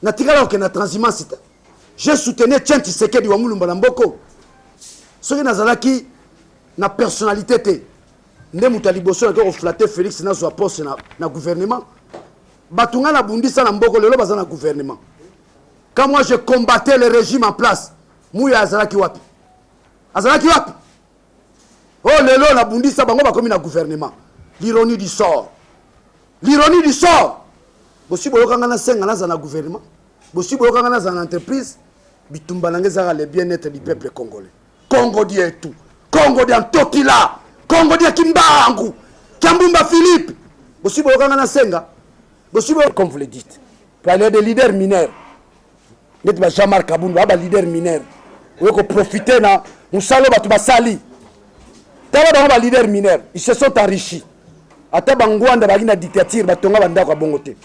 natikala ko na transhumance. J'ai soutenu Tiens Tshisekedi wa Mulumba na Mboko. Soki nazalaki na personnalité te. Nde mutali boso ko flatter Félix na zo poste na gouvernement. Batunga na bundisa na Mboko lelo bazana gouvernement. Quand moi je combattais le régime en place, Mouya azalaki wapi? Azalaki wapi? Oh lelo na bundisa bango bakomi na gouvernement. L'ironie du sort. L'ironie du sort. Bosi boyokanga na senga na gouvernement. Bosi boyokanga na entreprise. Bitumba nangeza le bien-être du peuple congolais. Congo dit tout. Congo dit Tokila. Congo dit Kimbangu. Kiambumba Philippe. Bosi boyokanga na senga. Bosi boyokanga comme vous le dites. Parler des leaders mineurs. Net ba Jean-Marc Kabunda ba leader mineur. Vous ko profiter na musalo batu basali. Taba ba leader mineur, ils se sont enrichis. Ata bangwanda bali na dictature batonga banda kwa bongote.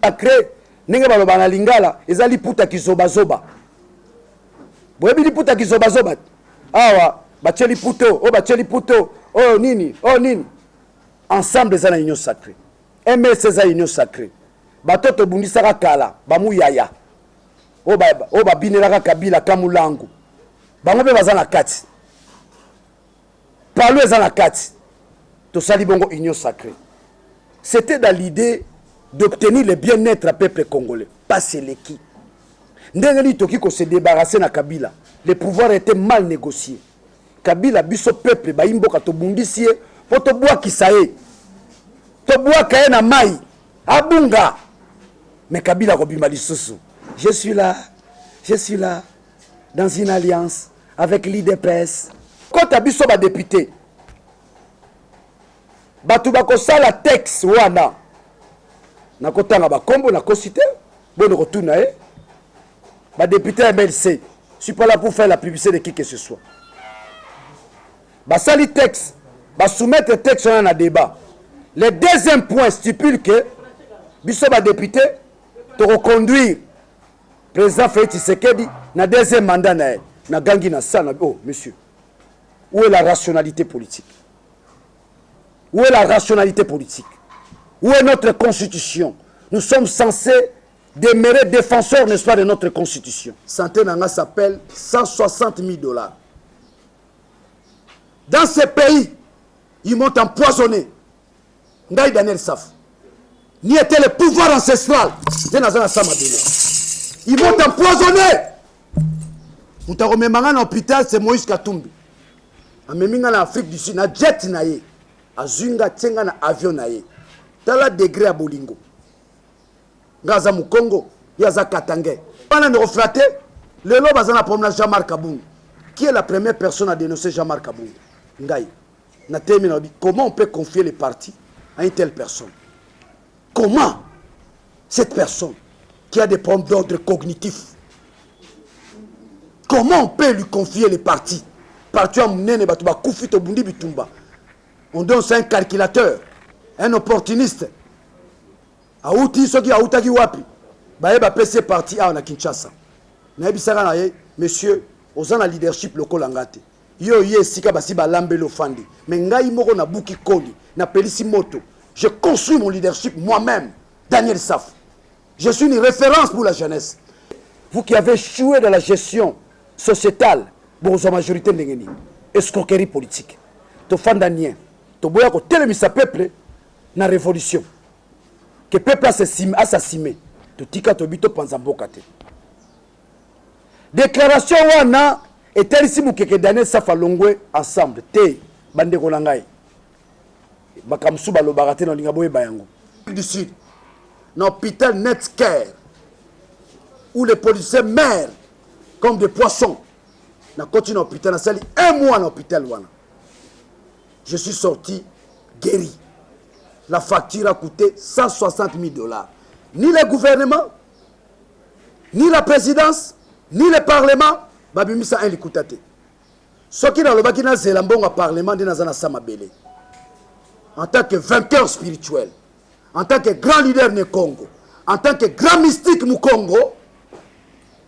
Akre ninge baloba na lingala ezali puta kizoba zoba. Boyebi li puta kizoba zoba. Awa bacheli puto, o bacheli puto, oh nini, oh nini. Ensemble za na union sacrée. MS za union sacrée. Batoto bundisaka kala, bamu yaya. O ba binelaka Kabila Kamulangu. Bango pe bazana kati. Parlez dans la carte. Tout ça, bongo union sacrée. C'était dans l'idée d'obtenir le bien-être du peuple congolais. Pas c'est l'équipe. Ndengeli toki ko se débarrasser na Kabila. Le pouvoir était mal négocié. Kabila biso peuple ba imboka to bundisié pour to bois kisaé. To bois kaé na mai. Abunga. Mais Kabila ko bima lisusu. Je suis là dans une alliance avec l'IDPS. Quand abiso ba député batu bako sala texte wana na kotanga ba kombo na kosité bon retourna ba député MLC, je suis pas là pour faire la publicité de qui que ce soit. Ba sali texte ba soumettre texte na débat. Le deuxième point stipule que biso ba député to reconduire président Félix Tshisekedi na deuxième mandat na gangi na sana. Oh monsieur, où est la rationalité politique? Où est la rationalité politique? Où est notre constitution? Nous sommes censés demeurer défenseurs, n'est-ce pas, de notre constitution. Santé Nanga s'appelle 160 000 $. Dans ces pays, ils m'ont empoisonné. Ngaï Daniel Saf. Ni était le pouvoir ancestral. Ils m'ont empoisonné. Nous t'avons mis en hôpital, c'est Moïse Katumbi. En Afrique du Sud, na jet naye, a zunga tsenga na avion naye. Tala degré à Bolingo. Ngaza mu Congo, yaza Katangé. Pendant de reflater, le lobe bazana promenade Jean-Marc Kabund. Qui est la première personne à dénoncer Jean-Marc Kabund? Ngaï. Na terminé, comment on peut confier les partis à une telle personne? Comment cette personne qui a des problèmes d'ordre cognitif, comment on peut lui confier les partis? On donne ça un calculateur, un opportuniste. Aouti soki aoutaki wapi. Baye ba PC parti a na Kinshasa. Na bisaka na ye, monsieur, ozana leadership lokola ngate. Yo ye sika basi ba lambelo fandi. Mais ngai moko na buki koli, na pelisi moto. Je construis mon leadership moi-même, Daniel Saf. Je suis une référence pour la jeunesse. Vous qui avez joué dans la gestion sociétale, bon, la majorité de escroquerie politique. To fandanien, to boya ko telemisa peuple na révolution. Que peuple assassiné. To tika to bito panzamboka te. Déclaration wana et ici que Daniel Safa Longwe ensemble te bande ko nangai. Bakamsu balo barate no linga boye bayango. Du sud. Dans l'hôpital Netcare où les policiers meurent comme des poissons. Na continue à l'hôpital, na un mois dans l'hôpital. Je suis sorti guéri. La facture a coûté 160 000 $. Ni le gouvernement, ni la présidence, ni le parlement, babimisa un likutate. Ce qui dans le bakina zelambon au parlement de Nazana Samabele. En tant que vainqueur spirituel, en tant que grand leader du Congo, en tant que grand mystique du Congo,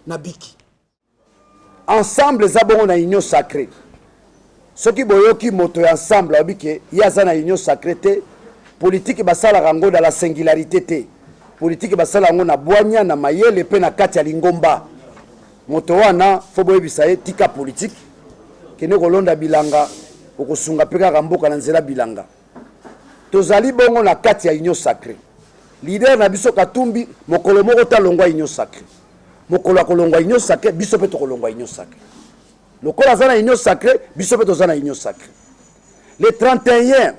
Nabiki. Ensemble, nous avons une union sacrée. Ceux qui boyoki moto ensemble, il y a une union sacrée. Politique basala rango dans la singularité. politique basala yango na bwanya na mayele pe na kati ya lingomba moto wana fo boyebisa ye tika politique kene kolonda bilanga okosunga pe kaka mboka na nzela bilanga tozali bongo na kati ya union sacrée leader na biso Katumbi mokolo moko talongwa union sacrée mokolo akolongwa union sacrée biso pe tokolongwa union sacrée lokola za na union sacrée biso pe toza na union sacrée le 31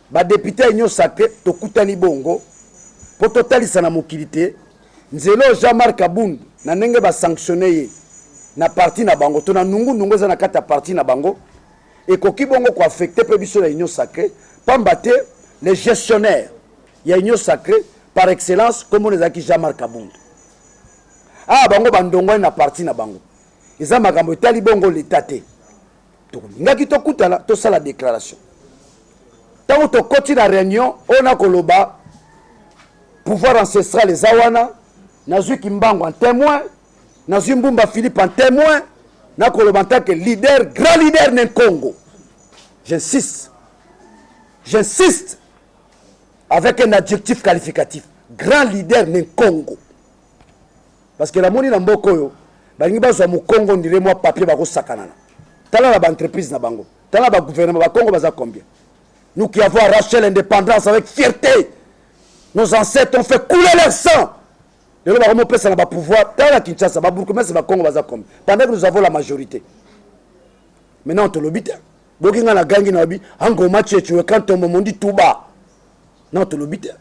ba député union sacrée tokutani bongo po totalisa na mokili te nzelo Jean-Marc Abound na ndenge ba sanctionner ye na parti na bango to na nungu za na kati ya parti na bango ekoki bongo ko affecter pe biso la union sacrée pamba te les gestionnaires ya union sacrée par excellence comme on ezaki Jean-Marc Abound bango bandongo na parti na bango eza makambo etali bongo l'état te to ngaki to kutala to sala déclaration tango to koti na réunion on a koloba pouvoir ancestral les awana nazwi Kimbangu en témoin nazwi Mbumba Philippe en témoin na koloba tant que leader grand leader na Congo j'insiste avec un adjectif qualificatif grand leader na Congo parce que la moni na mboko yo balingi bazwa mu Congo ndire moi papier bako sakanana tala la entreprise na bango tala ba gouvernement ba Congo baza combien nous qui avons arraché l'indépendance avec fierté nos ancêtres ont fait couler leur sang le ba remonter ça na ba pouvoir tala Kinshasa ba Burkina c'est ba Congo baza combien pendant que nous avons la majorité maintenant on te l'obite bokinga na gangi na bi ango match tu quand on me dit tout bas non te l'obite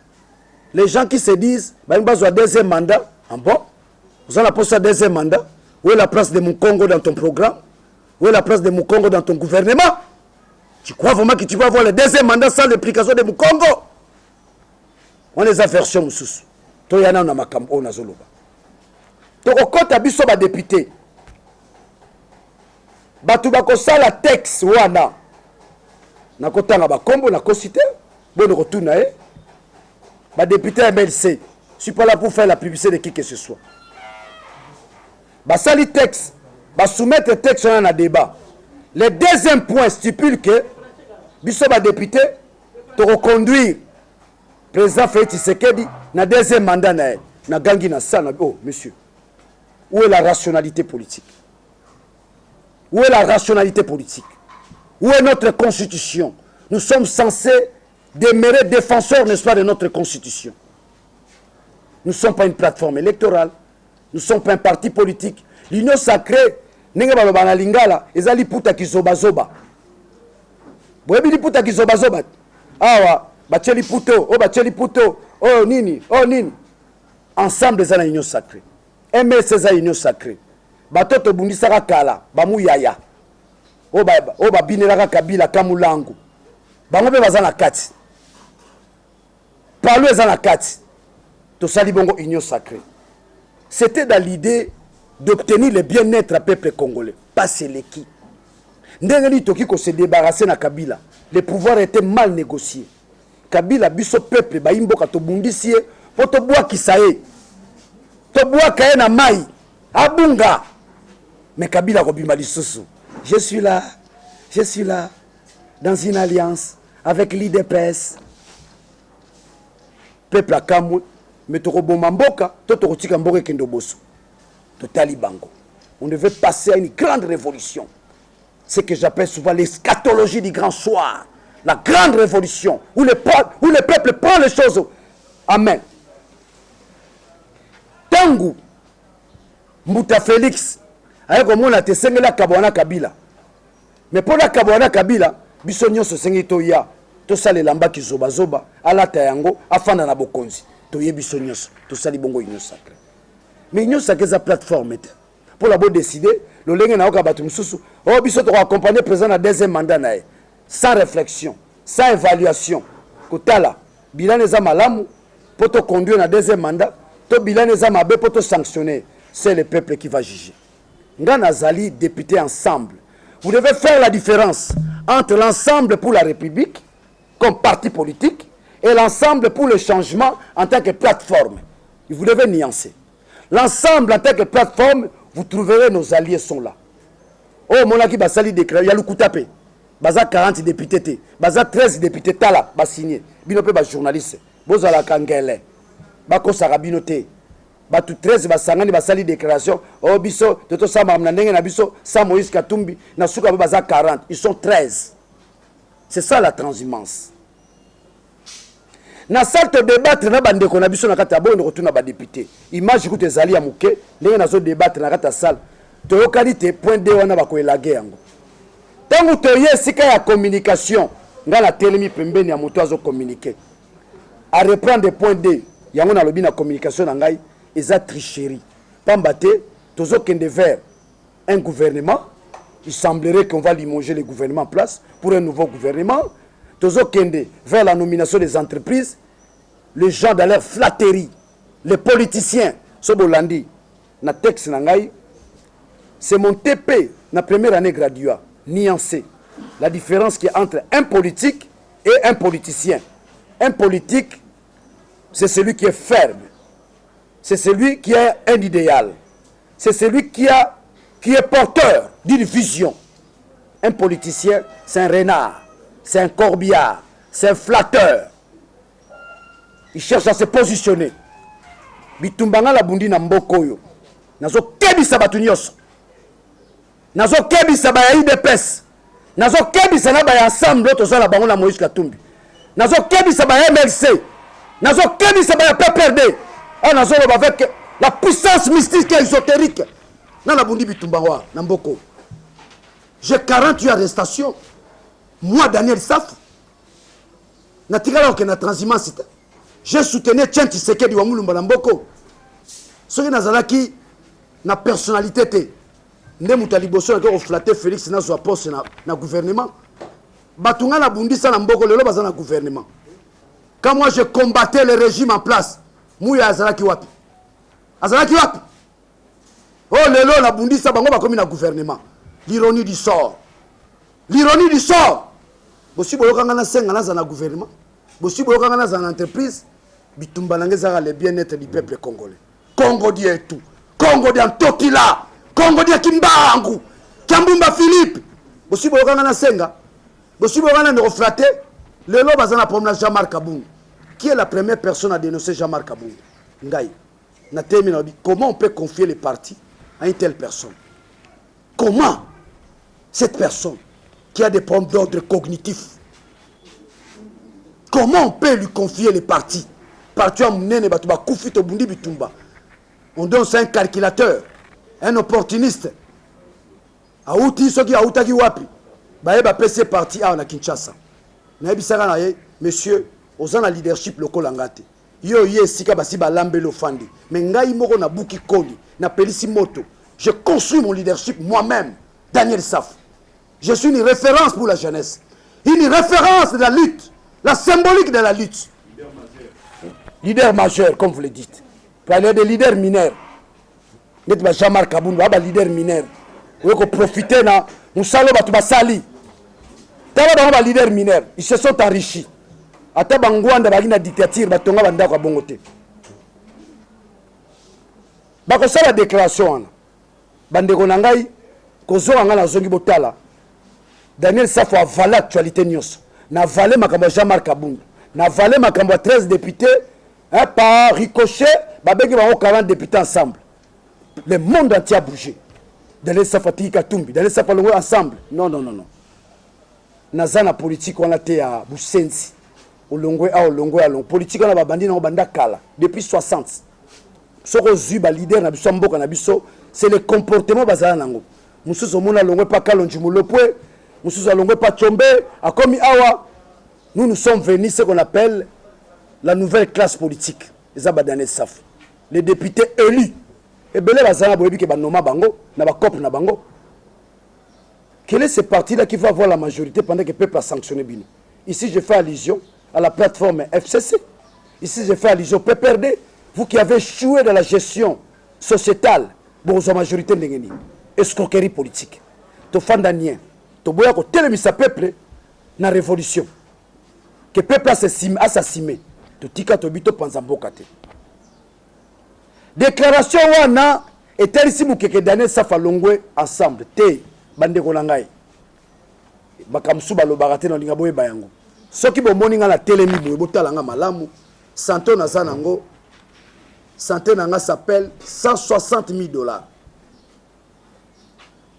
les gens qui se disent balingi bazwa deuxième mandat en bon vous en avez un deuxième mandat. Où est la place de mon Congo dans ton programme? Où est la place de mon Congo dans ton gouvernement? Tu crois vraiment que tu vas avoir le deuxième mandat sans l'implication de mon Congo? On les a versions sous. Toi, il y en a un makambo, on a zoloba. Donc, quand tu as député, tu as la texte, wana. Na kotanga ba kombo, na kosite, bon retour na e. Ba député MLC, je suis pas là pour faire la publicité de qui que ce soit. Basali texte, soumettre texte dans un débat. Le deuxième point stipule que biso ba député te reconduire président Félix Tshisekedi na deuxième mandat na gangi na sana. Oh monsieur, où est la rationalité politique? Où est la rationalité politique? Où est notre constitution? Nous sommes censés demeurer défenseurs, n'est-ce pas, de notre constitution. Nous ne sommes pas une plateforme électorale. Nous ne sommes pas un parti politique. L'union sacrée, n'est pas la lingala, et ça liputa qui zoba. Vous avez liputa qui zoba. Ah, bacheli puto, oh nini. Ensemble, c'est la union sacrée. MS, c'est la union sacrée. Batoto bundisaka kala, bamu yaya. Oh binelaka kabila kamulangu. Bango be bazana kati. Parlo ezana kati. To sali bongo union sacrée. C'était dans l'idée d'obtenir le bien-être du peuple congolais. Pas c'est l'équipe. Ndengeli toki ko se débarrasser na Kabila. Le pouvoir était mal négocié. Kabila biso peuple ba imboka to bundisie po to bwa kisaye. To bwa kaye na mai. Abunga. Mais Kabila ko bimba lisusu. Je suis là dans une alliance avec l'IDPS. Peuple a Kamou. Mais Toroboma Mboka, Totorotika Mboka Kendoboso. Totali Bango. On devait passer à une grande révolution. Ce que j'appelle souvent l'eschatologie du grand soir. La grande révolution. Où le peuple prend les choses. Amen. Tangu Mbuta Félix. Avec au monde, tu sais la Kabwana Kabila. Mais pour la Kabwana Kabila, Bissonio se sengi toya. To sale lamba ki zoba. Ala tayango. Afanda na bokonzi. Tout ça, les bongo union sacrée. Mais union sacrée, c'est la plateforme. Pour la bonne décider, le lenge na oka batu mususu. Oh, biso to accompagner le président à deuxième mandat nae. Sans réflexion, sans évaluation. Kotala, bilan les malamu pour te conduire na deuxième mandat. To bilan les mabe pour te sanctionner. C'est le peuple qui va juger. Ngana Zali, député ensemble. Vous devez faire la différence entre l'ensemble pour la République, comme parti politique, et l'ensemble pour le changement en tant que plateforme. Vous devez nuancer. L'ensemble en tant que plateforme, vous trouverez nos alliés sont là. Oh, mon aki basali déclaré, il y a le coup tapé. Baza 40 députés, baza 13 députés, tala, ba signé. Binope ba journaliste, bozala kangele. bako sarabino te batu 13 basangani basali déclaration oh biso toto sama na ndenge na biso sa Moïse Katumbi na suka baza 40 ils sont 13. C'est ça la transhumance. Na salle te débattre na bande ko na biso na kata bondo retourna ba député image ko te zali ya muke ndenge na zo débattre na kata salle to yokalite point D wana ba ko elage yango tangu to yesika ya communication ngala telemi pembeni ya moto azo communiquer à reprendre point D yango na lobi na communication na ngai eza tricherie pamba te tozo kende vers un gouvernement. Il semblerait qu'on va limoger le gouvernement en place pour un nouveau gouvernement. Tozo kende vers la nomination des entreprises. Les gens dans leur flatterie, les politiciens, Sobolandi, na texte nangai, c'est mon TP, na première année graduat, nuancé. La différence qui est entre un politique et un politicien. Un politique, c'est celui qui est ferme. C'est celui qui a un idéal. C'est celui qui est porteur d'une vision. Un politicien, c'est un renard, c'est un corbillard, c'est un flatteur. Il cherche à se positionner. Bitumbanga la bundi na mboko yo. Nazo kebisa batu nyonso. Nazo kebisa ba IDPS. Nazo kebisa na ba ensemble to la bango na Moïse Katumbi. Nazo kebisa ba MLC. Nazo kebisa ba PPRD. Ah nazo ba avec la puissance mystique et ésotérique. Na la bundi bitumbanga na mboko. J'ai 48 arrestations. Moi Daniel Saf. Na tigala ke na transhumance. J'ai soutenu Tien Tshisekedi wa Mulumba na mboko. Soki nazalaki na personnalité te. Nde mutaliboso na ko flatter Félix na zo poste na gouvernement. Batunga na bundisa na mboko lelo baza na gouvernement. Quand moi je combattais le régime en place, Mouya azalaki wapi? Azalaki wapi? Oh lelo na bundisa bango bakomi na gouvernement. L'ironie du sort. L'ironie du sort. Bosi boyokanga na senga na za na gouvernement. Bosi boyokanga na za na entreprise. Bitumba nangeza le bien-être du peuple congolais. Congo dit tout. Congo dit Antokila. Congo dit Kimbangu. Kambumba Philippe. Bosi boyokanga na senga. Bosi boyokanga na reflater. Lelo bazana promenade Jean-Marc Kabungu. Qui est la première personne à dénoncer Jean-Marc Kabungu? Ngai. Na termine, comment on peut confier les partis à une telle personne? Comment cette personne qui a des problèmes d'ordre cognitif, comment on peut lui confier les partis? On donne un calculateur, un opportuniste. Aouti soki aoutaki wapi. Baeba PC parti à na Kinshasa. Na bisaka na ye, monsieur, ozana leadership local angate. Yo ye sika basi ba lambelo fandi. Mais ngai moko na buki koli, na pelisi moto. Je construis mon leadership moi-même, Daniel Saf. Je suis une référence pour la jeunesse. Une référence de la lutte, la symbolique de la lutte. Leader majeur, comme vous le dites. Parler de leader mineur. N'est-ce Jean-Marc Kabundu, leader mineur. Vous pouvez profiter na musalo batu basali. Tala ba leader mineur, ils se sont enrichis. Ata bangwanda bagina dictature batonga banda kwa bongote. Bako sala déclaration wana. Bandeko na ngai kozoa nga na zongi botala. Daniel Safo a valé l'actualité nyonso. Na valé makambo Jean-Marc Kabundu. Na valé makambo 13 députés. Par ricochet, babeki bango 40 députés ensemble. Le monde entier a bougé. Daniel Safo Tiki Katumbi, Daniel Safo longo ensemble. Non, non, non, non. Nazana politique on a été à Busenzi. Olongwe a olongwe a long. Politique on a babandi na banda kala. Depuis 60. Soko zuba leader na biso mboka na biso, c'est le comportement bazala nango. Mususu mona longwe pa kalonji mulopwe, mususu longwe pa chombe, akomi awa. Nous sommes venus ce qu'on appelle la nouvelle classe politique. Daniel Safo. Les députés élus. Et belé bazala boyebi ke banoma bango, na ba cop na bango. Quel est ce parti-là qui va avoir la majorité pendant que le peuple a sanctionné Bino? Ici, je fais allusion à la plateforme FCC. Ici, je fais allusion au PPRD. Vous qui avez échoué dans la gestion sociétale, bon, la majorité n'est pas escroquerie politique. Tu fais un tu bois que tel mis peuple dans la révolution. Que le peuple a assassiné. Tu tika to bito panza mbokate. Déclaration wana est ici pour que Daniel Safo Longwe ensemble. Te bande ko nangai. Bakamsu balobaka te na linga boye bayango. Soki bomoni nga na telemi boye botala nga malamu. Santo na zanango. santé nanga s'appelle 160 000 $.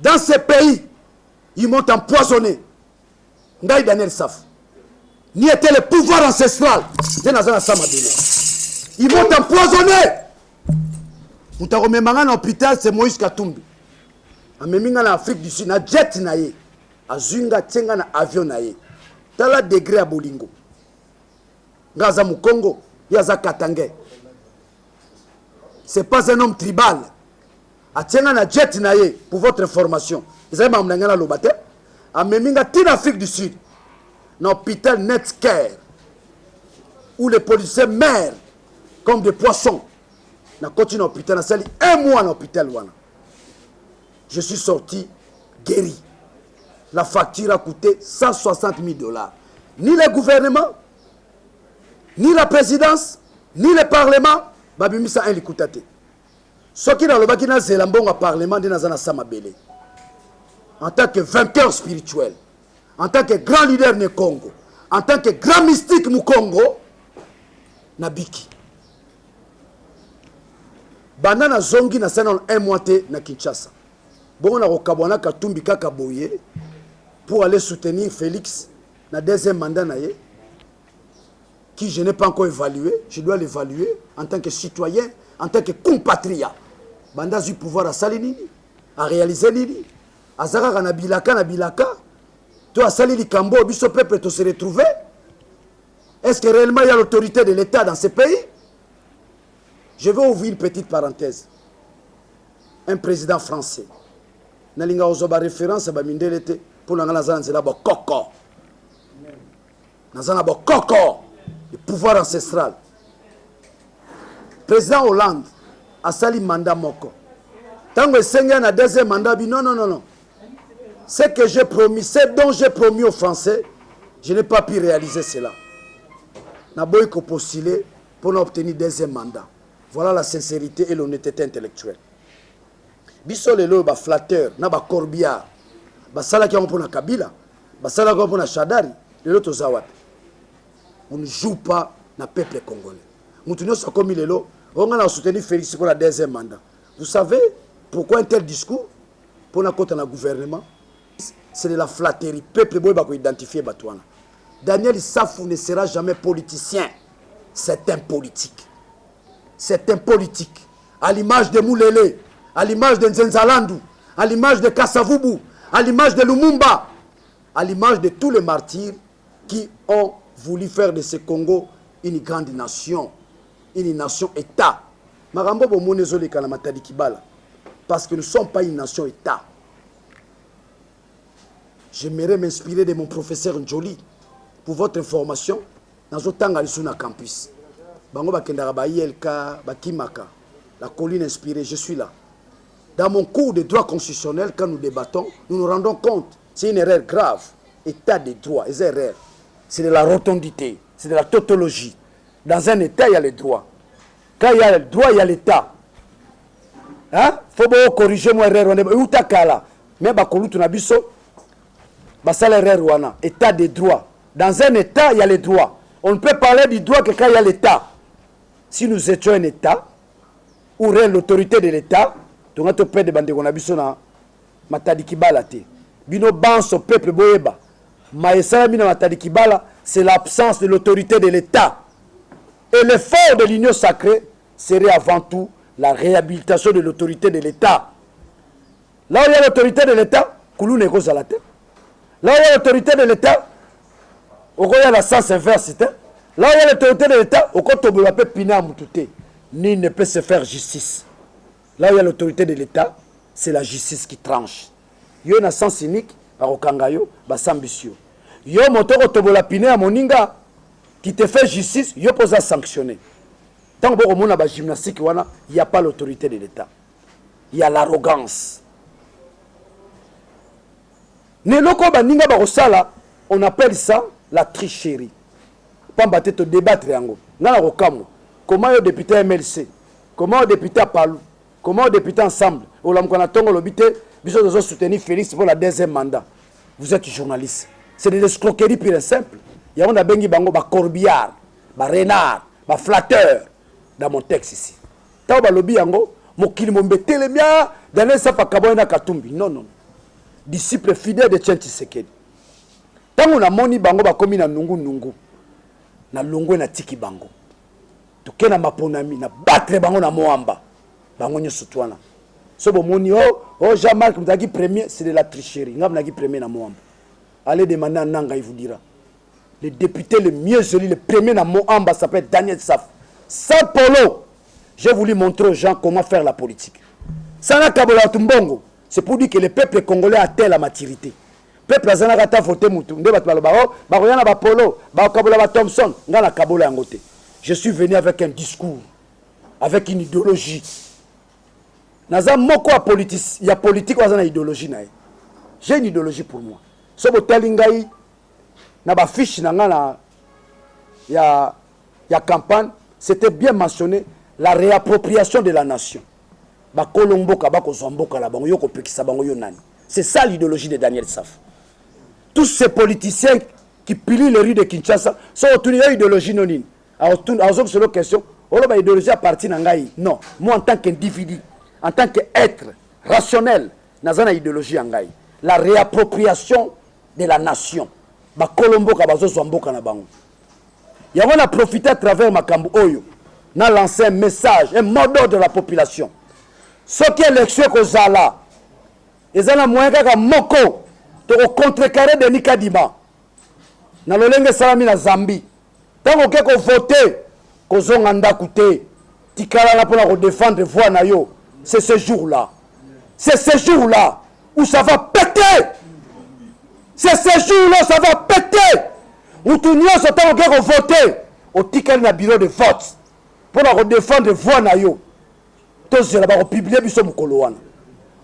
Dans ces pays, ils m'ont empoisonné. Ngaï Daniel Saf. Ni était le pouvoir ancestral. Ils m'ont empoisonné. Moutaromemanga na hôpital, c'est Moïse Katumbi. Ameminga na Afrique du Sud, na jet na ye. Azunga tsenga na avion na ye. Tala degré à Bolingo. Ngaza Mukongo, yaza Katangé. C'est pas un homme tribal. Atienga na jet na ye, pour votre information. Vous avez mamnanga na lobate. Ameminga tin Afrique du Sud. Dans l'hôpital Netcare. Où les policiers meurent comme des poissons. Na continue l'hôpital, na sali un mois dans l'hôpital. Je suis sorti guéri. La facture a coûté 160 000 $. Ni le gouvernement, ni la présidence, ni le parlement, babimisa un likutate. Ce qui dans le bakina zelambon au parlement de Nazana Samabele. En tant que vainqueur spirituel, en tant que grand leader du Congo, en tant que grand mystique du Congo, Nabiki. Banana zongi na sana un mois na Kinshasa. Bon on a Rokabwana Katumbi Kakaboye pour aller soutenir Félix na deuxième mandat na ye, qui je n'ai pas encore évalué, je dois l'évaluer en tant que citoyen, en tant que compatriote. Banda du pouvoir à Salini, à réaliser Nini, à Zara na Bilaka, toi à Salini Kambo, biso peuple to se retrouver. Est-ce que réellement il y a l'autorité de l'État dans ce pays? Je vais ouvrir une petite parenthèse. Un président français. Nalinga ozoba référence à Bamindelete pour l'angala zela bo koko. Nazana bo koko. Le pouvoir ancestral. Président Hollande a sali mandat moko. Tango esenga na deuxième mandat bi non. Ce que j'ai promis, ce dont j'ai promis aux Français, je n'ai pas pu réaliser cela. Naboy ko postuler pour obtenir deuxième mandat. Voilà la sincérité et l'honnêteté intellectuelle. Biso lelo ba flatteur, na ba corbillard. Ba sala ki on na Kabila, ba sala ki on na Shadari, lelo to zawat. On ne joue pas na peuple congolais. Moutounio sa komi lelo, on a soutenu Félix pour la deuxième mandat. Vous savez pourquoi un tel discours pour na côté na gouvernement? C'est de la flatterie. Peuple boy ba ko identifier batouana. Daniel Safou ne sera jamais politicien. C'est un politique. C'est un politique. À l'image de Moulele, à l'image de Nzenzalandou, à l'image de Kassavubu, à l'image de Lumumba, à l'image de tous les martyrs qui ont voulu faire de ce Congo une grande nation, une nation-État. Marambo Bomonezole Kanamatadi Kibala, parce que nous ne sommes pas une nation-État. J'aimerais m'inspirer de mon professeur Njoli. Pour votre information, dans le campus. Bango bakendara ba ILK, ba Kimaka, la colline inspirée, je suis là. Dans mon cours de droit constitutionnel, quand nous débattons, nous nous rendons compte, c'est une erreur grave. État de droit, c'est une erreur. C'est de la rotondité, c'est de la tautologie. Dans un État, il y a le droit. Quand il y a le droit, il y a l'État. Hein? Faut corriger moi erreur. Où ta kala? Mais bakolu tunabiso, basala erreur wana. État de droit. Dans un État, il y a les droits. On ne peut parler du droit que quand il y a l'État. Si nous étions un État, où réelle l'autorité de l'État, tu as peur de bande na matadi kibala te. Bino banso peuple boyeba. Maïsa mina matadi kibala, c'est l'absence de l'autorité de l'État. Et l'effort de l'union sacrée serait avant tout la réhabilitation de l'autorité de l'État. Là où il y a l'autorité de l'État, Koulou négoce à la tête. Là où il y a l'autorité de l'État, au il y a la sens inverse. Là où il y a l'autorité de l'État, au côté de la pina moutouté, ni ne peut se faire justice. Là où il y a l'autorité de l'État, c'est la justice qui tranche. Yo na sens unique, par Okangayo, basambisio. Yo moto tobola pina moninga, qui te fait justice, yo pose à sanctionner. Tant que vous avez gymnastique, il n'y a pas l'autorité de l'État. Il y a l'arrogance. On appelle ça la tricherie. Pas te débattre. Comment le député MLC, comment le député Palou, comment le député ensemble, on a soutenu Félix pour la deuxième mandat. Vous êtes journaliste. C'est des escroqueries pure et simple. Il y a un corbillard, un renard, un flatteur dans mon texte ici. taw balobi yango mokili mombetele mia Daniel Safa Kaboya Katumbi. Non, non. Disciple fidèle de Etienne Tshisekedi. Tango na moni bango bakomi na nungu na longo na tiki bango. Toke na maponami na battre bango na moamba. Bango nyoso twana. So bo moni Jean-Marc Mutaki premier, c'est de la tricherie. Ngam naki premier na moamba. Allez demander à Nanga, il vous dira. Le député le mieux joli, le premier na moamba s'appelle Daniel Saf. Sans polo, j'ai voulu montrer aux gens comment faire la politique. Sana Kabola Tumbongo, c'est pour dire que le peuple congolais a telle la maturité. Le peuple a zana voté mutu. Nde bat balobao, ba royana ba polo, ba Kabola ba Thompson, ngana Kabola yangote. Je suis venu avec un discours, avec une idéologie. Naza moko il y a politique ou une idéologie nae. J'ai une idéologie pour moi. So botalingai na ba fiche na ngana ya campagne, c'était bien mentionné la réappropriation de la nation. Ba kolomboka ba kozomboka la bango yoko pekisa bango yo nani. C'est ça l'idéologie de Daniel Saf. Tous ces politiciens qui pilient les rues de Kinshasa sont autour de l'idéologie non. Alors sur la question, on idéologie à partir d'Angaï. Non, moi en tant qu'individu, en tant qu'être rationnel, nazana idéologie Angaï. La réappropriation de la nation. Ba kolomboka ba zomboka na bango. Et on a profité à travers Makambu Oyo, on a lancé un message, un mot d'ordre de la population. Ce qui est l'élection Kozala, ils ont moyen qu'à Moko, de contrecarrer de Nikadima. Dans le Lenge Salami na Zambie. Tant qu'on vote, qu'on anda coûté, Tikala pour défendre voix na yo. C'est ce jour-là. C'est ce jour-là où ça va péter. C'est ce jour-là où ça va péter. Où tout le monde s'attend voter au Tikala na bureau de vote pour défendre voix na yo. Tous ceux qui ont publié biso mukolo wana.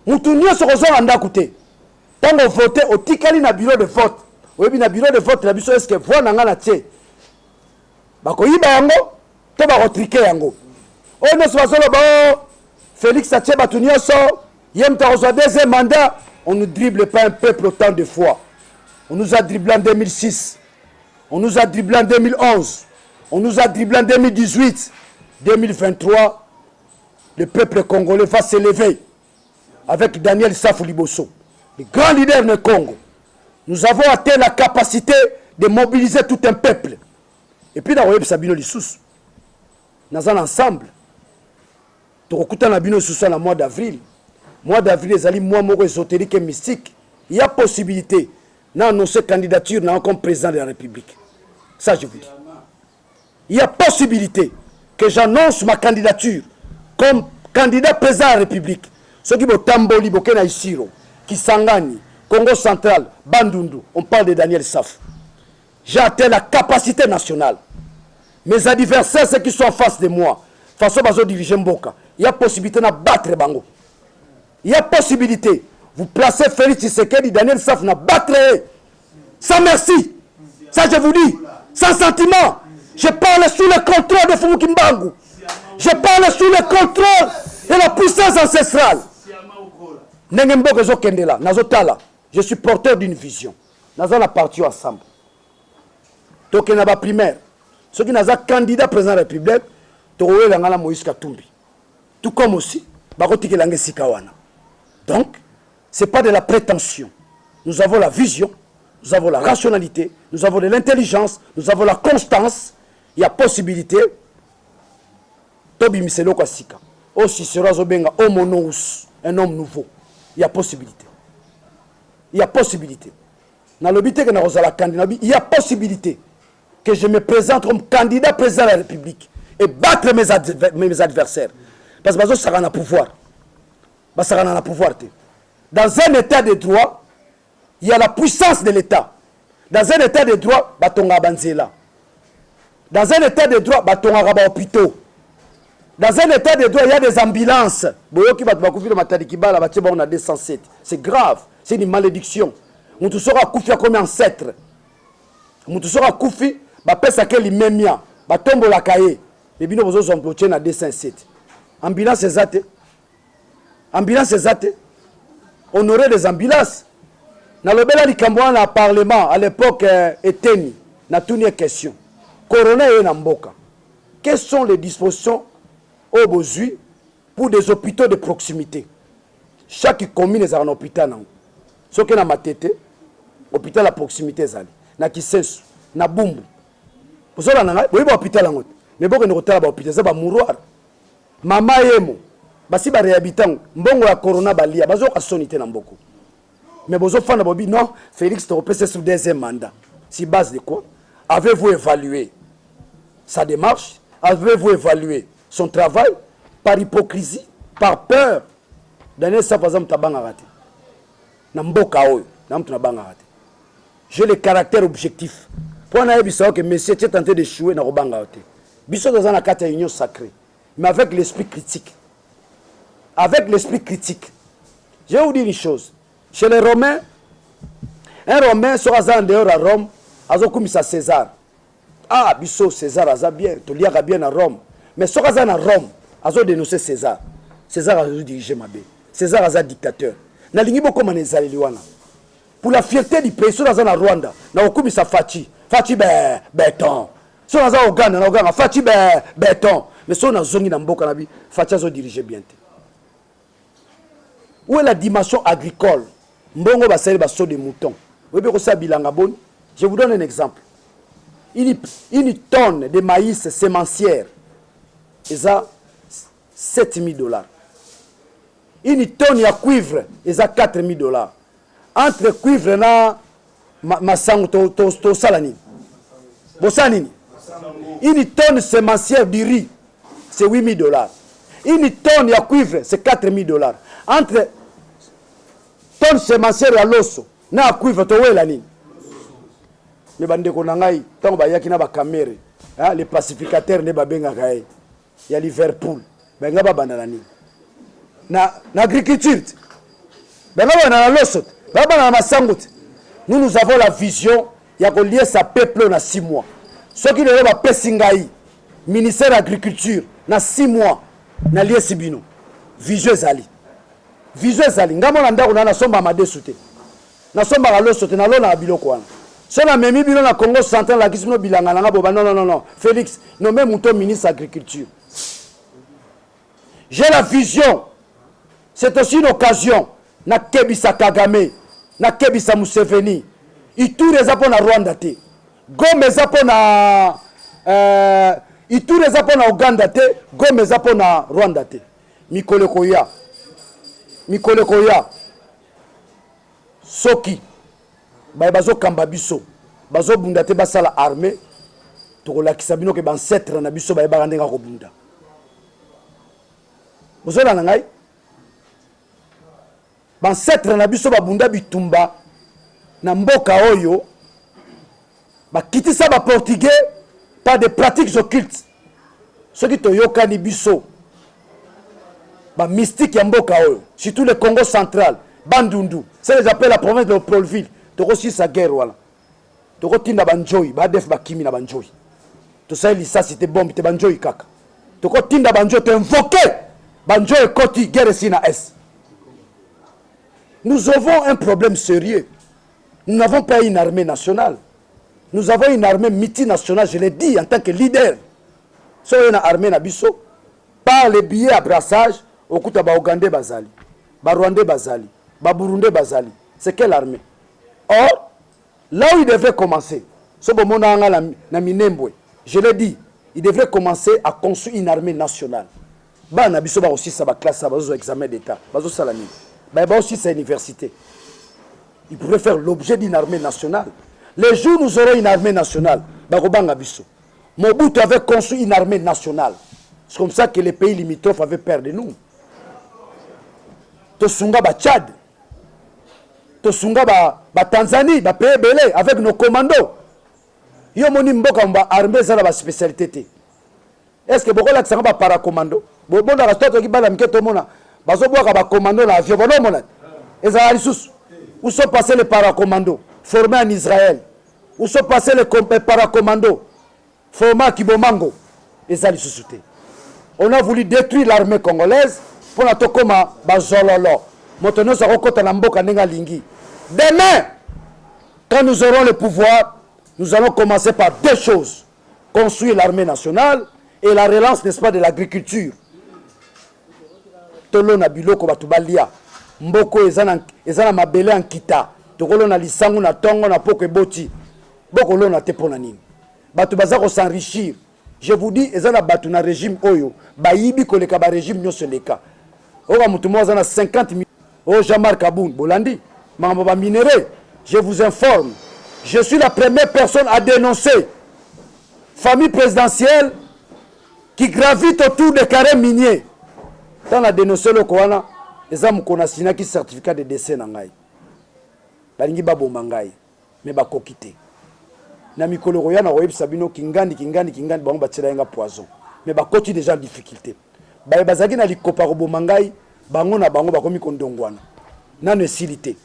Mutu nyonso kozonga côté. Tant on vote au tikali na bureau de vote. Oyebi na bureau de vote na biso est-ce que voix na nga na tie. Bako yiba yango to ba retriquer yango. O no so bazolo ba Félix Atie batu nyonso yem ta reçoit deuxième mandat, on ne dribble pas un peuple autant de fois. On nous a dribblé en 2006. On nous a dribblé en 2011. On nous a dribblé en 2018. 2023 le peuple congolais va s'élever avec Daniel Safou Liboso, le grand leader du Congo. Nous avons atteint la capacité de mobiliser tout un peuple. Et puis, dans le Sabino Lissous, nous sommes ensemble. Nous sommes en mois d'avril. Mois d'avril, les alliés, mois ésotérique et mystique. Il y a possibilité d'annoncer candidature comme président de la République. Ça, je vous dis. Il y a possibilité que j'annonce ma candidature comme candidat président de la République. Ceux qui vont Tamboli, Bokena Isiro, Kisangani, Congo central, Bandundu, on parle de Daniel Saf. J'ai atteint la capacité nationale. Mes adversaires, ceux qui sont en face de moi, face au dirigeant Mboka, il y a possibilité de battre Bango. Il y a possibilité. Vous placez Félix Tshisekedi, Daniel Saf, na battre. Sans merci. Ça, je vous dis. Sans sentiment. Je parle sous le contrôle de Fumu Kimbangu. Je parle sous le contrôle de la puissance ancestrale. Je suis porteur d'une vision. Nous avons parti ensemble. Donc, il y a primaire. Ceux qui sont candidats président de la République, c'est Moïse Katumbi. Tout comme aussi, donc, ce n'est pas de la prétention. Nous avons la vision, nous avons la rationalité, nous avons de l'intelligence, nous avons la constance. Il y a possibilité. Tobi Miselo Kwasika. Aussi sera Zobenga Homonous, un homme nouveau. Il y a possibilité. Il y a possibilité. Dans le but que nous avons la candidature, il y a possibilité que je me présente comme candidat président de la République et battre mes adversaires. Parce que ça va pouvoir. Ça va pouvoir. Dans un état de droit, il y a la puissance de l'État. Dans un état de droit, Batonga Banzela. Dans un état de droit, Batonga Hôpitaux. Dans un état de droit, il y a des ambulances. C'est grave. C'est une malédiction. Nous tous sommes koufi comme ancêtre. Nous tous sommes koufi, pesa ke limemia, tombo la kaye. Les bino bozo sont bloqués na 207. Ambulance ezate. Ambulance ezate. Honorer les ambulances. Na lobela likambo na parlement à l'époque eteni na tuni question. Corona et na mboka. Quelles sont les dispositions au besoin pour des hôpitaux de proximité. Chaque commune est un hôpital. Ce qui est dans ma tête, hôpital à proximité, na Kisensu, na Bumbu. Vous avez un hôpital, mais vous avez un hôpital, c'est un mouroir. Maman Yemo, si vous avez un habitant, mbongo ya corona balia, vous avez un sonité dans beaucoup. Mais vous avez un bobi, non, Félix Toropé, c'est sous deuxième mandat. Si base de quoi? Avez-vous évalué sa démarche? Avez-vous évalué son travail? Par hypocrisie, par peur? Daniel ça par exemple tabanga raté. Na mboka oyo, na mtu na banga raté. J'ai le caractère objectif. Pour na yebisa que monsieur tu es tenté de chouer na robanga raté. Biso dans la carte union sacrée, mais avec l'esprit critique. Avec l'esprit critique. Je vais vous dire une chose. Chez les Romains, un Romain sera en dehors à Rome, azokumisa César. Ah, biso César aza bien, toliaka bien à Rome. Mais sera à Rome, azo dénoncer César. César a dirigé ma bé. César a dictateur. Na lingi boko manezali liwana. Pour la fierté du pays, sur la Rwanda, na okumi sa Fachi. Fachi béton. Sur la Ouganda, na Ouganda, Fachi béton. Mais sur la zongi na mboka na bi, Fachi a dirigé bien. Où est la dimension agricole? Mbongo basali baso de moutons. Vous voyez ça bilanga bon. Je vous donne un exemple. Une tonne de maïs sémencière, et ça 7 000 $. Une tonne de cuivre, et ça 4 000 $. Entre cuivre na masango to salani. Bosanini. Une tonne sémencière du riz, c'est 8 000 $. Une tonne de cuivre, c'est 4 000 $. Entre tonne sémencière à l'osso, na cuivre to welani. Mais bandeko nangai, tant ba yaki na ba caméra, les pacificateurs ne ba benga kae. Ya Liverpool, benga ba banani. Na agriculture. Benga ba na l'osso, ba na masangout. Nous avons la vision ya ko lier sa peuple na 6 mois. Ce qui ne va pas pesingai, ministère de l'agriculture na 6 mois na lier sibino. Vision ezali. Vision ezali. Ngamo na ndako na somba madesute. Na somba la l'osso na lo na biloko wana. Si on a même mis le Congo central, la question bilanga non. Félix, nommé Mouton ministre de l'Agriculture. J'ai la vision. C'est aussi une occasion. Na Kebisa Kagame, na Kebisa Museveni. Ituri ezapo na Rwanda te. Gome ezapo na Ituri ezapo na Uganda te. Gome ezapo na Rwanda te. Mikolo Koya. Soki. Bazo kamba biso bazo bunda te basala armée to la kisabino ke bancetre na biso ba ndenga ko bunda bozola na ngai bancetre na biso ba bunda bitumba na mboka oyo ba kitisa ba portugais par des pratiques occultes ce qui to yokani biso ba mystique ya mboka oyo surtout le Congo central Bandundu c'est les appelle la province de Paulville. Aussi sa guerre voilà. Toko tinda banjoy, ba def ba kimi na banjoy. To ça lisa c'était bombe te banjoy kaka. Toko tinda banjoy te invoquer. Banjoy koti guerre sina S. Nous avons un problème sérieux. Nous n'avons pas une armée nationale. Nous avons une armée multinationale, je l'ai dit en tant que leader. Soyez une armée na biso par les billets à brassage au kuta ba Ougandais bazali, ba Rwandais bazali, ba Burundais bazali. C'est quelle armée? Or, là où il devrait commencer, je l'ai dit, il devrait commencer à construire une armée nationale. Bah, na biso ba aussi ça ba classe ça ba examen d'état, ba salami. Bah aussi sa université. Il pourrait faire l'objet d'une armée nationale. Les jours où nous aurons une armée nationale, bah robanga biso. Mobutu avait construit une armée nationale. C'est comme ça que les pays limitrophes avaient peur de nous. Tosunga ba Tchad. Tosunga ba Tanzanie, ba pays belé avec nos commandos. Yo moni mboka mba armée ça la spécialité. Est-ce que beaucoup là ça ba paracommando? Bon dans la histoire qui bala mketo mona. Bazo boka ba commando na avion bono mona. Ezali sous. Où sont passés les paracommandos formés en Israël? Où sont passés les paracommandos formés à Kibomango? Ezali sous. On a voulu détruire l'armée congolaise pour la tokoma bazololo. Maintenant ça rekota na mboka nenga lingi. Demain, quand nous aurons le pouvoir, nous allons commencer par deux choses. Construire l'armée nationale et la relance, n'est-ce pas, de l'agriculture. tolo na biloko batu balia mboko ezana mabele en kita tokolo na lisangu na tongo na poko eboti bokolo na te pona nini batu baza ko s'enrichir. Je vous dis ezana batu na régime oyo bayibi koleka ba régime nyonso leka oka mutu mo zana 50 000 oh Jean-Marc Aboun bolandi mambo ba minéraux. Je vous informe, je suis la première personne à dénoncer famille présidentielle qui gravite autour des carrés miniers. Dans la dénoncé le Koana, les hommes qu'on a signé qui certificat de décès n'angai. Balingi babo mangai, mais ba kokite. Na mikolo roya na web sabino kingandi bango batela nga poison. Mais ba koti déjà en difficulté. Ba bazaki na likopa robo mangai, bango na bango bakomi kondongwana. Na necessité.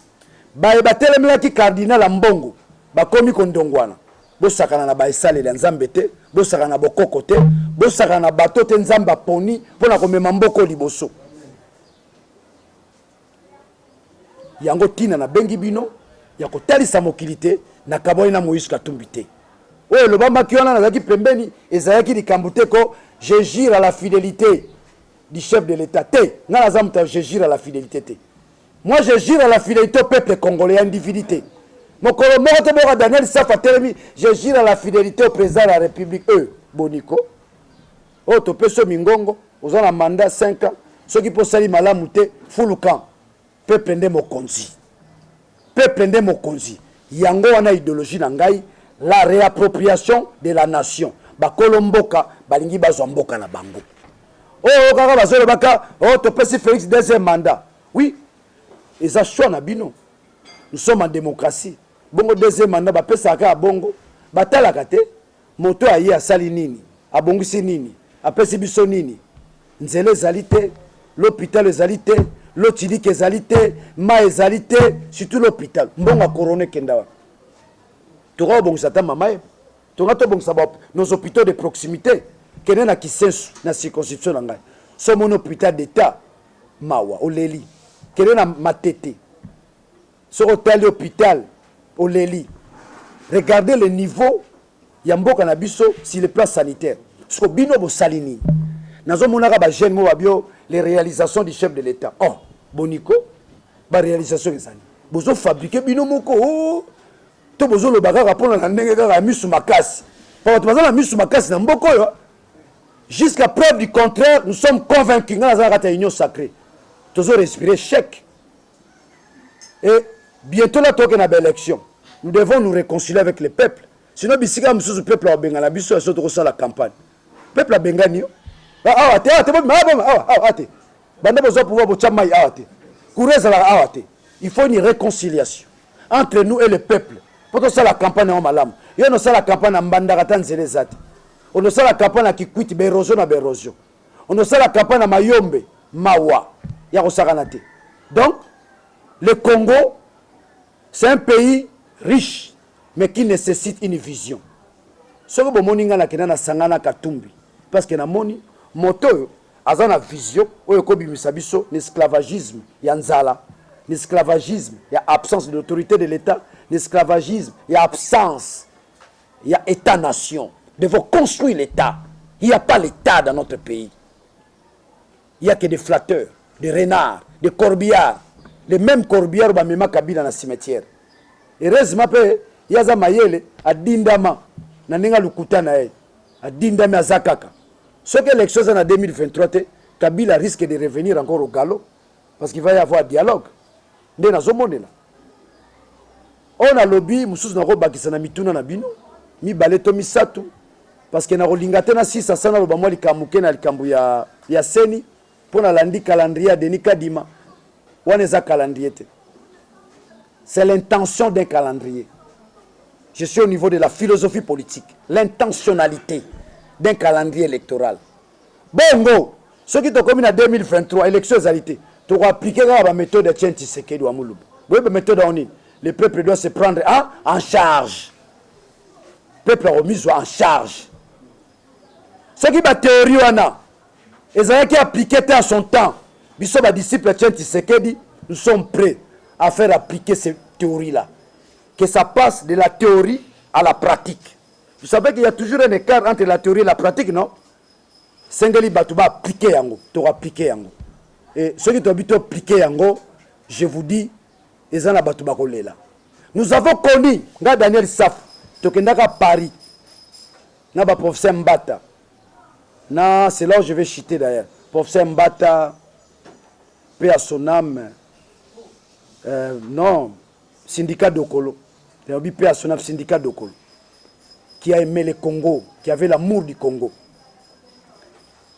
Ba batelemela ki cardinal mbongo, bakomi kondongwana. Bosakana na ba esale la nzambe te, bosakana na bokoko te, bosakana na bato te nzamba poni pona komema mboko liboso. Yango tina na bengi bino ya kotalisa mokilité na kaboy na Moïse Katumbi te. Oyo lobamba kiona nazaki pembeni ezayaki likambute ko je jure à la fidélité du chef de l'État te. Na nazamta je jure à la fidélité te. Moi je jure à la fidélité au peuple congolais individualité. Mon colombo Daniel Safa Telemi, je jure à la fidélité au président de la République Boniko. Oh to peso mingongo, aux a mandat 5 ans, ceux qui peuvent salir malamute fulukan. Peuple ndé mokonzi. Peuple ndé mokonzi. Yango wana idéologie nangai, la réappropriation de la nation. Ba kolomboka, balingi bazwa mboka na bango. Oh kaka bazolo baka, oh to pesi Félix deuxième mandat. Oui. Et ça choix na bino. Nous sommes en démocratie. Bongo deuxième mandat ba pesa ka bongo. Batala kate moto ayi asali nini? Abongisi nini? Apesi biso nini? Nzele ezalite, l'hôpital ezalite, l'otilike ezalite, ma ezalite, surtout l'hôpital. Mbongo corona kendawa. Toro bongisa ta mamaye. Tonga to bongisa ba nos hôpitaux de proximité. Kene na kisensu na circonscription ngai. Somo no hôpital d'état mawa oleli. Kene na matete. Sur hôtel hôpital au Leli. Regardez le niveau yambo kanabiso sur le plan sanitaire. Parce que bino bo salini. Nazo monaka ba jeune mo babio les réalisations du chef de l'État. Oh, boniko ba réalisation ezali. Bozo fabriquer bino moko oh. To bozo lo baga rapona na ndenge kaka misu makasi. Pa to bazana misu makasi na mboko yo. Jusqu'à preuve du contraire, nous sommes convaincus nga za kata union sacrée. Tozo respirer chèque. Et bientôt la toke na élection. Nous devons nous réconcilier avec le peuple. Sinon bisika mususu peuple a bengala biso so to la campagne. Peuple a bengani. Ah ate ate. Banda bozo pouvoir bo chamai ate. Kureza la ate. Il faut une réconciliation entre nous et le peuple. Pour que ça la campagne en malam. Yo no ça la campagne en bandakata nzele zati. On no ça la campagne à Kikwiti berosion na berosion. On no ça la campagne à Mayombe mawa. Ya ko sakanate. Donc le Congo, c'est un pays riche, mais qui nécessite une vision. Ce que vous avez dit, c'est Sangana Katumbi. Parce que vous moto a une vision, l'esclavagisme, il y a Nzala, l'esclavagisme, il y a absence de l'autorité de l'État, l'esclavagisme, il y a absence, il y a État-nation. Devons construire l'État. Il n'y a pas l'État dans notre pays. Il n'y a que des flatteurs, des renards, des corbillards. Les mêmes corbillards ba mema kabila na cimetière. Heureusement pe yaza mayele adindama na ninga lukuta na ye. Adindama azakaka. Ce que l'élection en 2023 Kabila risque de revenir encore au galop parce qu'il va y avoir dialogue. Ndena zomonela. On a lobby mususu na ko bakisa na mituna na bino. Mi baleto misatu parce que na rolingate na 6 sana lo ba mwa likamuke na likambu ya seni pona landi calendrier de Nikadima. C'est l'intention d'un calendrier. Je suis au niveau de la philosophie politique. L'intentionnalité d'un calendrier électoral. Bongo, ceux qui ont commis en 2023, élection égalité, tu auras appliqué la méthode de Tien Tshisekedi ou Moulou. Oui, la méthode en ligne. Le peuple doit se prendre en charge. Le peuple a remis en charge. Ceux qui ont théorie, ils ont appliqué à son temps. Nous sommes disciples de Tshisekedi, nous sommes prêts à faire appliquer ces théories-là. Que ça passe de la théorie à la pratique. Vous savez qu'il y a toujours un écart entre la théorie et la pratique, non? Sengeli Batouba appliqué yango, tu auras appliqué yango. Et ceux qui ont habitué à appliquer yango, je vous dis, ils en ont battu bakolela. Nous avons connu, Daniel Saf, Tokendaka Paris, na ba professeur Mbata. Na, c'est là où je vais chuter d'ailleurs. Professeur Mbata, paix à son âme. Non, syndicat d'Okolo. Paix à son âme, syndicat d'Okolo. Qui a aimé le Congo, qui avait l'amour du Congo.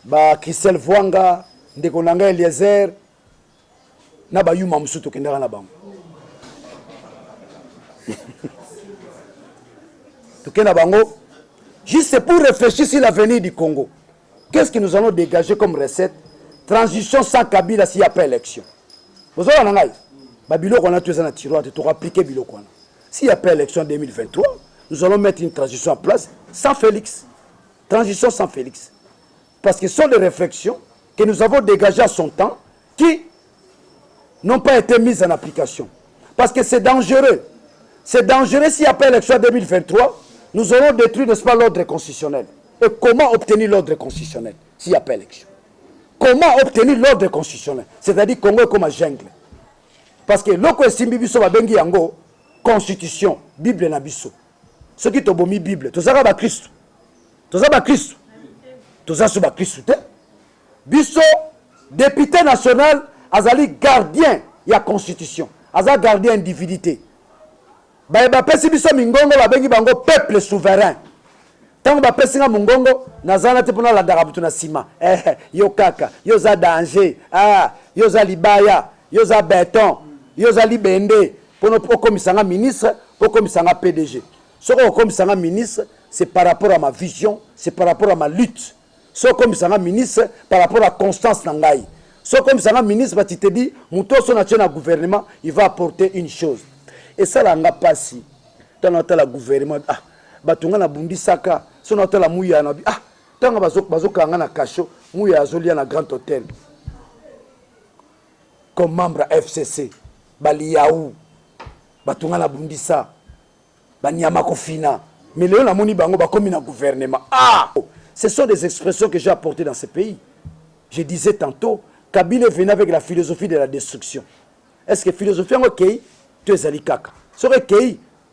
Ba Christelle Vwanga, Ndekonanga Eliezer, na ba Yuma Msuto Kendara na bango. Tokenda bango, juste pour réfléchir sur l'avenir du Congo. Qu'est-ce que nous allons dégager comme recette? Transition sans Kabila s'il n'y a pas élection. Vous avez un Babilo qu'on a tous en tiroir, tu auras appliqué Bilo. S'il n'y a pas élection en 2023, nous allons mettre une transition en place sans Félix. Transition sans Félix. Parce que ce sont des réflexions que nous avons dégagées à son temps qui n'ont pas été mises en application. Parce que c'est dangereux. C'est dangereux s'il n'y a pas élection en 2023, nous allons détruire, n'est-ce pas, l'ordre constitutionnel. Et comment obtenir l'ordre constitutionnel s'il n'y a pas élection? Comment obtenir l'ordre constitutionnel? C'est-à-dire Congo est comme un jungle. Parce que l'oko esimbi biso babengi yango constitution, Bible na biso. Ce qui tobomi Bible, tozaka ba Christ. Tozaka ba Christ. Tozaka ba Christ te. Biso député national azali gardien ya constitution. Azali gardien individualité. Ba pesi biso mingongo babengi bango peuple souverain. Tango ba pesi nga mungongo nazana te pona la darabutu na sima. Yo kaka, yo za danger. Yo za libaya, yo za béton. Yo za libende pour komisanga ministre, pour komisanga PDG. Ce qu'on komisanga ministre, c'est par rapport à ma vision, c'est par rapport à ma lutte. Ce qu'on komisanga ministre par rapport à Constance Nangai. Ce qu'on komisanga ministre, tu te dis, muto son national gouvernement, il va apporter une chose. Et ça là n'a pas si. Tant la gouvernement batunga na bundi saka, son la mouya na tant bazo kanga na kacho, mouya azolia na grand hôtel. Comme membre FCC, Baliaou, batunga na bundi sa, banyama kofina. Mais léon la moni bango ba comme na gouvernement. Ce sont des expressions que j'ai apportées dans ce pays. Je disais tantôt, Kabila venait avec la philosophie de la destruction. Est-ce que philosophie en ok? Tu es allé kaka. Sur ok,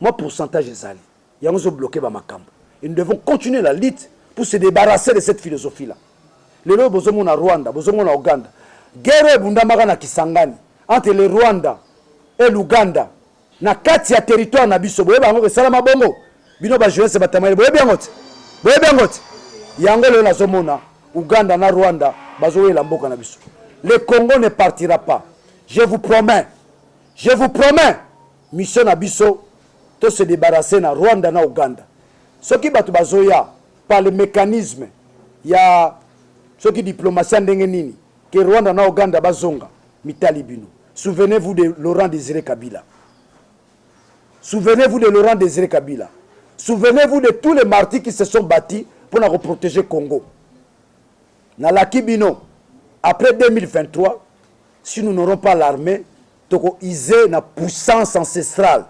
moi pourcentage est allé. Il y a un bloqué par ma camp. Et nous devons continuer la lutte pour se débarrasser de cette philosophie-là. Le lo bozomo na Rwanda, bozomo na Uganda. Guerre bundamaka na Kisangani entre le Rwanda et l'Ouganda. Na kati ya territoire na biso boye bango salama bongo. Bino ba jeunesse batamaye boye biangote. Boye biangote. Yango le na zomona Uganda na Rwanda bazoye la mboka na biso. Le Congo ne partira pas. Je vous promets. Je vous promets. Mission na biso de se débarrasser na Rwanda na Uganda. Ce qui batu bazoya par le mécanisme, il y a ce qui diplomatie ndenge nini que Rwanda na Uganda bazonga mitali bino. Souvenez-vous de Laurent Désiré Kabila. Souvenez-vous de Laurent Désiré Kabila. Souvenez-vous de tous les martyrs qui se sont bâtis pour nous protéger Congo. Na la Kibino, après 2023, si nous n'aurons pas l'armée, toko iser na puissance ancestrale.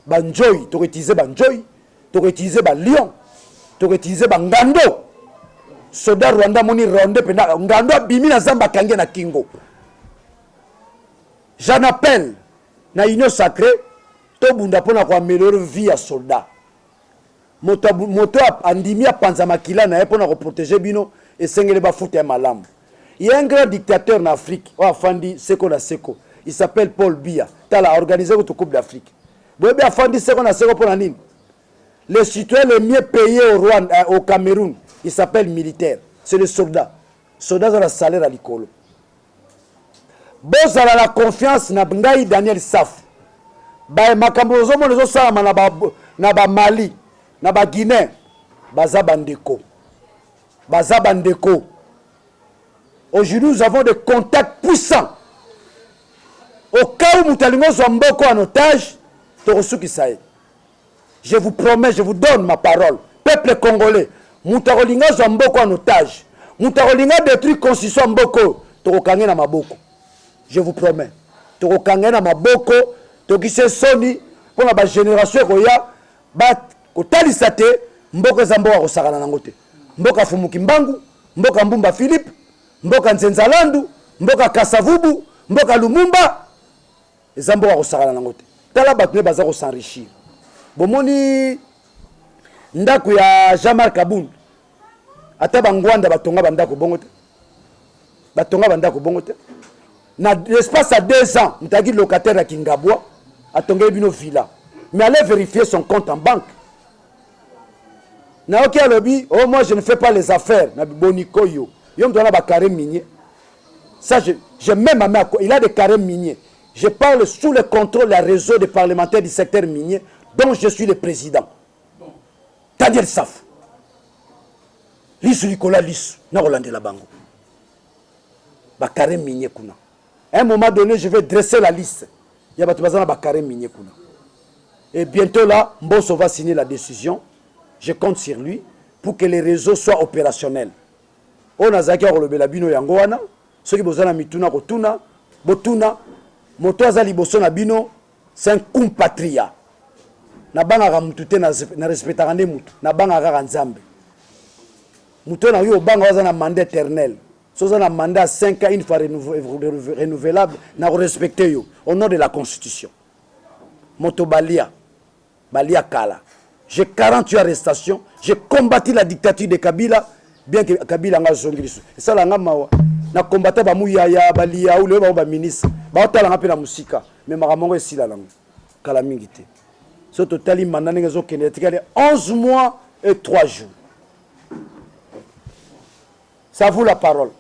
Banjoy, toko utiliser banjoy, toko utiliser ba lion, toko utiliser ba ngando. Soda Rwanda moni ronde pena ngando bimi na zamba kange na kingo. J'en appelle na union sacrée to bunda pona ko améliorer vie à soldat. Moto andimi a panza makila na pona ko protéger bino et sengele ba foot ya malamu. Il y a un grand dictateur en Afrique, Afandi Seko na Seko. Il s'appelle Paul Biya. Il a organisé la Coupe d'Afrique. Boebe Afandi Seko na Seko pour la nine. Le citoyen le mieux payé au Rwanda, au Cameroun, il s'appelle militaire. C'est le soldat. Soldat a le salaire à l'école. Boz a la confiance na Ngai Daniel Saf. Ba makambozo mo lezo sama na ba Mali, na ba Guinée, baza bandeko. Baza bandeko. Aujourd'hui, nous avons des contacts puissants. Au cas où Moutalingo Zamboko en otage, je vous promets, je vous donne ma parole. Peuple congolais, Moutalingo Zamboko en otage. Moutalingo détruit Constitution Mboko, Torokange na maboko. Je vous promets. Torokange na maboko, Tokise Soni, pour la génération Koya, Otalisate, Mboko Zamboka Kosakana Nangote. Mboka Fumuki Mbangu, Mboka Mbumba Philippe, Mboka Nzenzalandu, mboka Kasavubu, mboka Lumumba, eza mboka kosakana nango te. Tala bato ne baza ko s'enrichir. Bomoni ndako ya Jean-Marc Aboun. Ata bangwanda batonga bandako bongo te. Batonga bandako bongo te. Na l'espace à 2 ans, mutaki locataire à Kingabwa, atonga bino villa. Mais allez vérifier son compte en banque. Na okia lobby, oh moi je ne fais pas les affaires, na boniko yo. Yo me donne ba carré minier. Ça je mets ma main, il a des carrés miniers. Je parle sous le contrôle du réseau des parlementaires du secteur minier dont je suis le président. Daniel Saf. Lisu Nicolas Lisu, na Rolande la bango. Ba carré minier kuna. À un moment donné, je vais dresser la liste. Il y a batubazana ba carré minier kuna. Et bientôt là, Mbosso va signer la décision. Je compte sur lui pour que les réseaux soient opérationnels. On a zaki ko lobela bino yango wana, ceux qui bozana mituna ko tuna, botuna, moto azali boso na bino, c'est un compatriote. Na banga ka mutute na respectaka ne mutu, na banga ka nzambe. Muto na yo banga wazana mandat éternel. Soza na mandat 5 ans une fois renouvelable, na respecter yo au nom de la constitution. Moto Balia Kala. J'ai 48 arrestations. J'ai combattu la dictature de Kabila, bien que Kabila n'a pas zongi. Et ça, na combattu Bamouya, Balia ou le ministre. Baota la la musique. Mais Maramongo est si la langue. Kalamingité. Ce total, il m'a donné 11 mois et 3 jours. Ça vaut la parole.